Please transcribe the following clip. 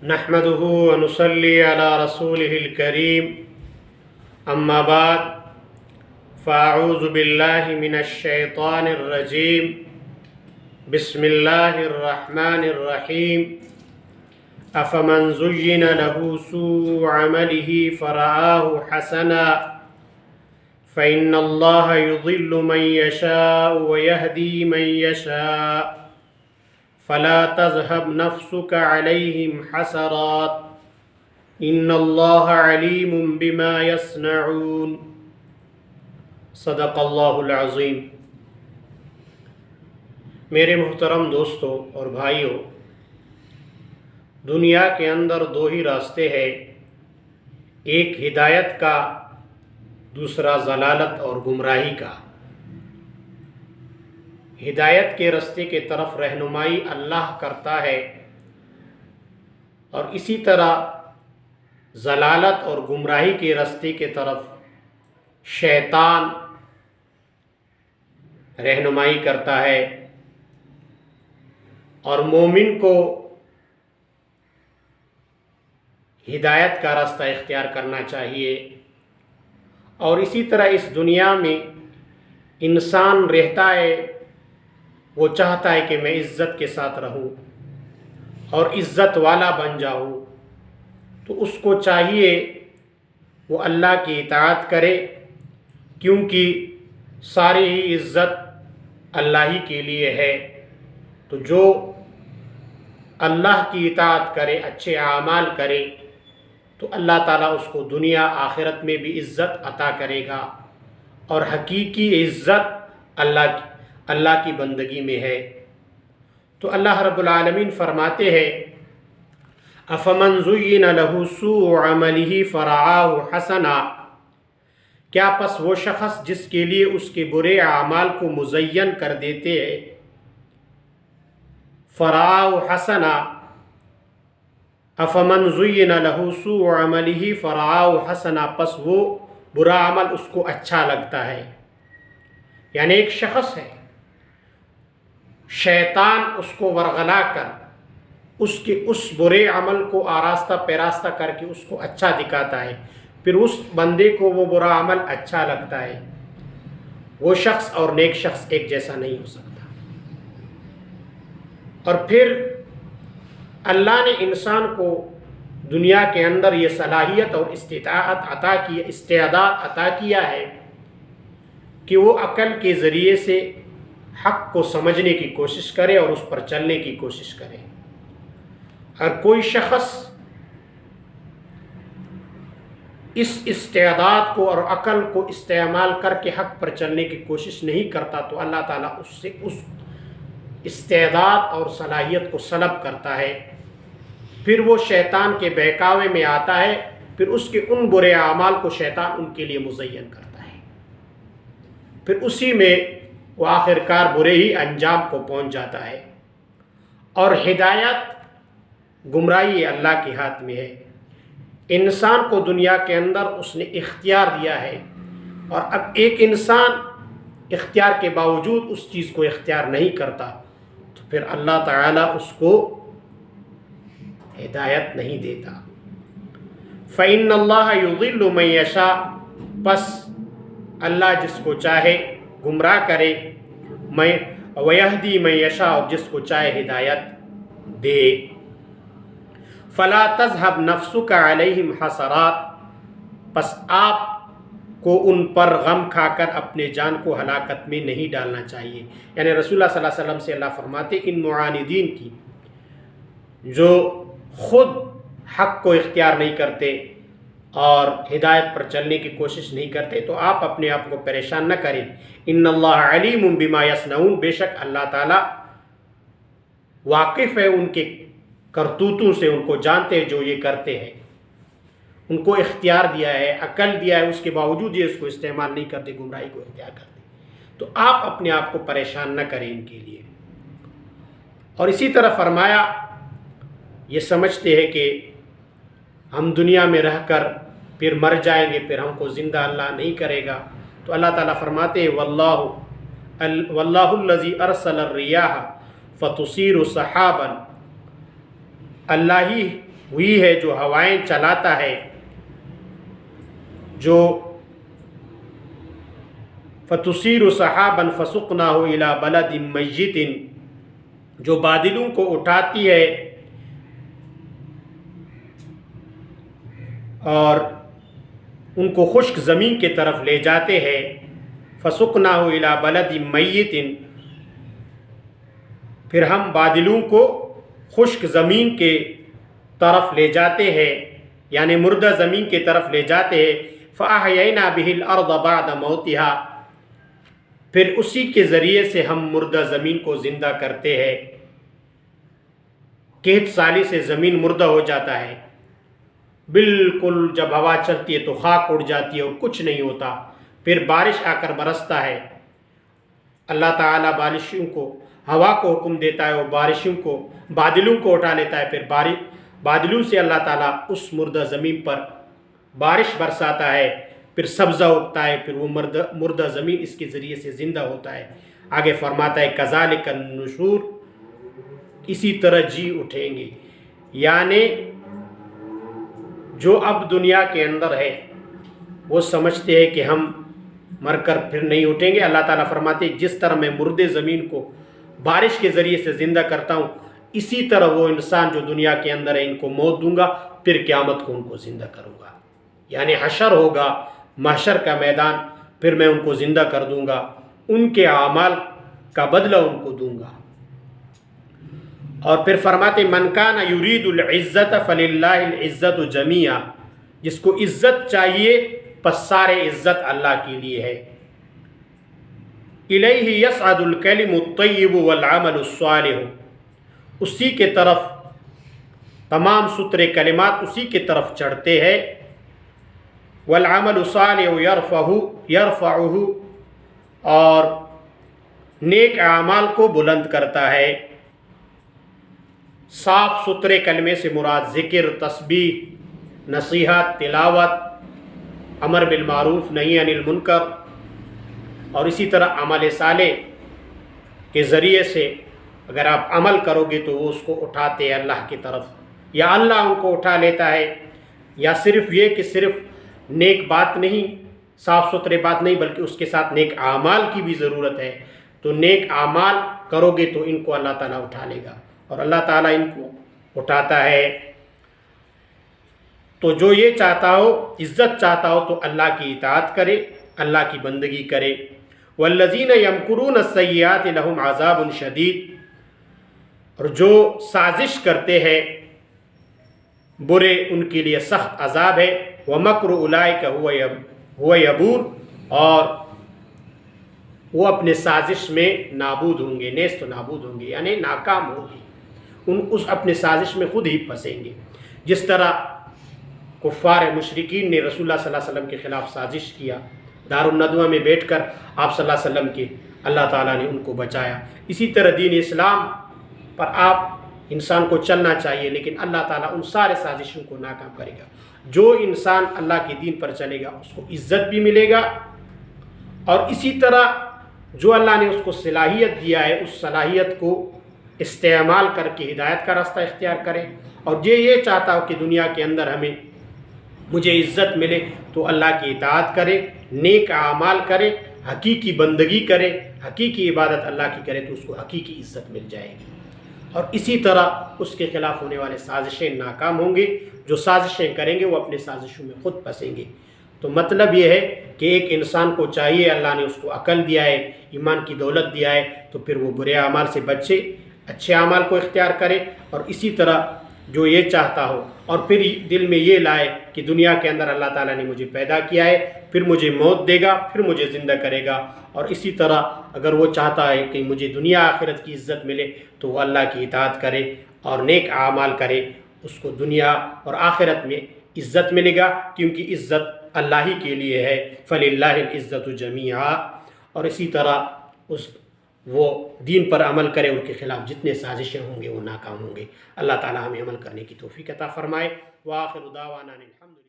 نحمده ونصلي على رسوله الكريم اما بعد فاعوذ بالله من الشيطان الرجيم بسم الله الرحمن الرحيم افمن زين له سوء عمله فرآه حسنا فإن الله يضل من يشاء ويهدي من يشاء فلا تذهب نفسك عليهم حسرات ان اللہ علیم بما یصنعون صدق اللہ العظیم۔ میرے محترم دوستوں اور بھائیوں، دنیا کے اندر دو ہی راستے ہیں، ایک ہدایت کا، دوسرا ضلالت اور گمراہی کا۔ ہدایت کے راستے کے طرف رہنمائی اللہ کرتا ہے، اور اسی طرح ضلالت اور گمراہی کے راستے کے طرف شیطان رہنمائی کرتا ہے، اور مومن کو ہدایت کا راستہ اختیار کرنا چاہیے۔ اور اسی طرح اس دنیا میں انسان رہتا ہے، وہ چاہتا ہے کہ میں عزت کے ساتھ رہوں اور عزت والا بن جاؤں، تو اس کو چاہیے وہ اللہ کی اطاعت کرے، کیونکہ ساری ہی عزت اللہ ہی کے لیے ہے۔ تو جو اللہ کی اطاعت کرے، اچھے اعمال کرے، تو اللہ تعالیٰ اس کو دنیا آخرت میں بھی عزت عطا کرے گا، اور حقیقی عزت اللہ کی بندگی میں ہے۔ تو اللہ رب العالمین فرماتے ہیں افمن زین لہ سوء عملہ فرآہ حسنا، کیا پس وہ شخص جس کے لیے اس کے برے اعمال کو مزین کر دیتے ہیں، فرآہ حسنا، افمن زین لہ سوء عملہ فرآہ حسنا، پس وہ برا عمل اس کو اچھا لگتا ہے۔ یعنی ایک شخص ہے، شیطان اس کو ورغلا کر اس کے اس برے عمل کو آراستہ پیراستہ کر کے اس کو اچھا دکھاتا ہے، پھر اس بندے کو وہ برا عمل اچھا لگتا ہے۔ وہ شخص اور نیک شخص ایک جیسا نہیں ہو سکتا۔ اور پھر اللہ نے انسان کو دنیا کے اندر یہ صلاحیت اور استعداد عطا کیا ہے کہ وہ عقل کے ذریعے سے حق کو سمجھنے کی کوشش کرے اور اس پر چلنے کی کوشش کرے۔ اگر کوئی شخص اس استعداد کو اور عقل کو استعمال کر کے حق پر چلنے کی کوشش نہیں کرتا، تو اللہ تعالیٰ اس سے اس استعداد اور صلاحیت کو سلب کرتا ہے۔ پھر وہ شیطان کے بہکاوے میں آتا ہے، پھر اس کے ان برے اعمال کو شیطان ان کے لیے مزین کرتا ہے، پھر اسی میں وہ آخرکار برے ہی انجام کو پہنچ جاتا ہے۔ اور ہدایت گمراہی اللہ کے ہاتھ میں ہے۔ انسان کو دنیا کے اندر اس نے اختیار دیا ہے، اور اب ایک انسان اختیار کے باوجود اس چیز کو اختیار نہیں کرتا، تو پھر اللہ تعالیٰ اس کو ہدایت نہیں دیتا۔ فإن اللہ یضل من یشاء، پس اللہ جس کو چاہے گمراہ کرے، ویہدی من یشاء، اور جس کو چاہے ہدایت دے۔ فلا تذهب نفسك علیہم حسرات، پس آپ کو ان پر غم کھا کر اپنے جان کو ہلاکت میں نہیں ڈالنا چاہیے۔ یعنی رسول اللہ صلی اللہ علیہ وسلم سے اللہ فرماتے ان معاندین کی، جو خود حق کو اختیار نہیں کرتے اور ہدایت پر چلنے کی کوشش نہیں کرتے، تو آپ اپنے آپ کو پریشان نہ کریں۔ ان اللہ علیم بما یصنعون، بے شک اللہ تعالیٰ واقف ہے ان کے کرتوتوں سے، ان کو جانتے ہیں جو یہ کرتے ہیں۔ ان کو اختیار دیا ہے، عقل دیا ہے، اس کے باوجود یہ اس کو استعمال نہیں کرتے، گمراہی کو اختیار کرتے۔ تو آپ اپنے آپ کو پریشان نہ کریں ان کے لیے۔ اور اسی طرح فرمایا، یہ سمجھتے ہیں کہ ہم دنیا میں رہ کر پھر مر جائیں گے، پھر ہم کو زندہ اللہ نہیں کرے گا، تو اللہ تعالیٰ فرماتے ہیں واللہ الذی ارسل الریاح فتصیر سحابا، اللہ ہی وہی ہے جو ہوائیں چلاتا ہے، جو فَتُصِيرُ سَحَابًا فَسُقْنَاهُ إِلَى بَلَدٍ مَيِّتٍ، جو بادلوں کو اٹھاتی ہے اور ان کو خشک زمین کی طرف لے جاتے ہیں۔ فَسُقْنَاهُ إِلَى بَلَدٍ مَيِّتٍ، پھر ہم بادلوں کو خشک زمین کے طرف لے جاتے ہیں، یعنی مردہ زمین کی طرف لے جاتے ہیں۔ فَأَحْيَيْنَا بِهِ الْأَرْضَ بَعْدَ مَوْتِهَا، پھر اسی کے ذریعے سے ہم مردہ زمین کو زندہ کرتے ہیں۔ قحط سالی سے زمین مردہ ہو جاتا ہے، بالکل جب ہوا چلتی ہے تو خاک اڑ جاتی ہے اور کچھ نہیں ہوتا، پھر بارش آ کر برستا ہے۔ اللہ تعالیٰ بارشوں کو، ہوا کو حکم دیتا ہے، وہ بارشوں کو، بادلوں کو اٹھا لیتا ہے، پھر بادلوں سے اللہ تعالیٰ اس مردہ زمین پر بارش برساتا ہے، پھر سبزہ اگتا ہے، پھر وہ مردہ زمین اس کے ذریعے سے زندہ ہوتا ہے۔ آگے فرماتا ہے کذالک النشور، اسی طرح جی اٹھیں گے، یعنی جو اب دنیا کے اندر ہے وہ سمجھتے ہیں کہ ہم مر کر پھر نہیں اٹھیں گے۔ اللہ تعالیٰ فرماتے ہیں جس طرح میں مردے زمین کو بارش کے ذریعے سے زندہ کرتا ہوں، اسی طرح وہ انسان جو دنیا کے اندر ہے ان کو موت دوں گا، پھر قیامت کو ان کو زندہ کروں گا، یعنی حشر ہوگا، محشر کا میدان، پھر میں ان کو زندہ کر دوں گا، ان کے اعمال کا بدلہ ان کو دوں گا۔ اور پھر فرماتے من کان یرید العزت فللہ العزت جمیعا، جس کو عزت چاہیے پس سارے عزت اللہ کے لیے ہے۔ الیہ یصعد الکلم الطیب والعمل الصالح، اسی کے طرف تمام سترے کلمات اسی کی طرف چڑھتے ہیں۔ والعمل الصالح یرفعہ، اور نیک اعمال کو بلند کرتا ہے۔ صاف ستھرے کلمے سے مراد ذکر، تسبیح، نصیحت، تلاوت، امر بالمعروف نہی عن المنکر، اور اسی طرح عمل صالح کے ذریعے سے اگر آپ عمل کرو گے تو وہ اس کو اٹھاتے ہیں اللہ کی طرف، یا اللہ ان کو اٹھا لیتا ہے۔ یا صرف یہ کہ صرف نیک بات نہیں، صاف ستھرے بات نہیں، بلکہ اس کے ساتھ نیک اعمال کی بھی ضرورت ہے۔ تو نیک اعمال کرو گے تو ان کو اللہ تعالیٰ اٹھا لے گا، اور اللہ تعالیٰ ان کو اٹھاتا ہے۔ تو جو یہ چاہتا ہو، عزت چاہتا ہو، تو اللہ کی اطاعت کرے، اللہ کی بندگی کرے۔ والذین یمکرون السیئات لہم عذاب شدید، اور جو سازش کرتے ہیں برے ان کے لیے سخت عذاب ہے۔ ومکر اولئک هو یبور، اور وہ اپنے سازش میں نابود ہوں گے، نیست و نابود ہوں گے، یعنی ناکام ہوں گے، اس اپنے سازش میں خود ہی پھنسیں گے۔ جس طرح کفار مشرکین نے رسول اللہ صلی اللہ علیہ وسلم کے خلاف سازش کیا، دار الندوہ میں بیٹھ کر آپ صلی اللہ علیہ وسلم کے، اللہ تعالیٰ نے ان کو بچایا۔ اسی طرح دین اسلام پر آپ انسان کو چلنا چاہیے، لیکن اللہ تعالیٰ ان سارے سازشوں کو ناکام کرے گا۔ جو انسان اللہ کے دین پر چلے گا اس کو عزت بھی ملے گا، اور اسی طرح جو اللہ نے اس کو صلاحیت دیا ہے اس صلاحیت کو استعمال کر کے ہدایت کا راستہ اختیار کرے۔ اور یہ چاہتا ہو کہ دنیا کے اندر مجھے عزت ملے تو اللہ کی اطاعت کرے، نیک اعمال کرے، حقیقی بندگی کرے، حقیقی عبادت اللہ کی کرے، تو اس کو حقیقی عزت مل جائے گی۔ اور اسی طرح اس کے خلاف ہونے والے سازشیں ناکام ہوں گے، جو سازشیں کریں گے وہ اپنے سازشوں میں خود پھنسیں گے۔ تو مطلب یہ ہے کہ ایک انسان کو چاہیے، اللہ نے اس کو عقل دیا ہے، ایمان کی دولت دیا ہے، تو پھر وہ برے اعمال سے بچے، اچھے اعمال کو اختیار کرے۔ اور اسی طرح جو یہ چاہتا ہو اور پھر دل میں یہ لائے کہ دنیا کے اندر اللہ تعالیٰ نے مجھے پیدا کیا ہے، پھر مجھے موت دے گا، پھر مجھے زندہ کرے گا، اور اسی طرح اگر وہ چاہتا ہے کہ مجھے دنیا آخرت کی عزت ملے تو وہ اللہ کی اطاعت کرے اور نیک اعمال کرے، اس کو دنیا اور آخرت میں عزت ملے گا، کیونکہ عزت اللہ ہی کے لیے ہے۔ فَلِلَّهِ الْعِزَّةُ جَمِيعًا۔ اور اسی طرح وہ دین پر عمل کرے، ان کے خلاف جتنے سازشیں ہوں گے وہ ناکام ہوں گے۔ اللہ تعالیٰ ہمیں عمل کرنے کی توفیق عطا فرمائے۔ وآخر دعوانا الحمد للہ۔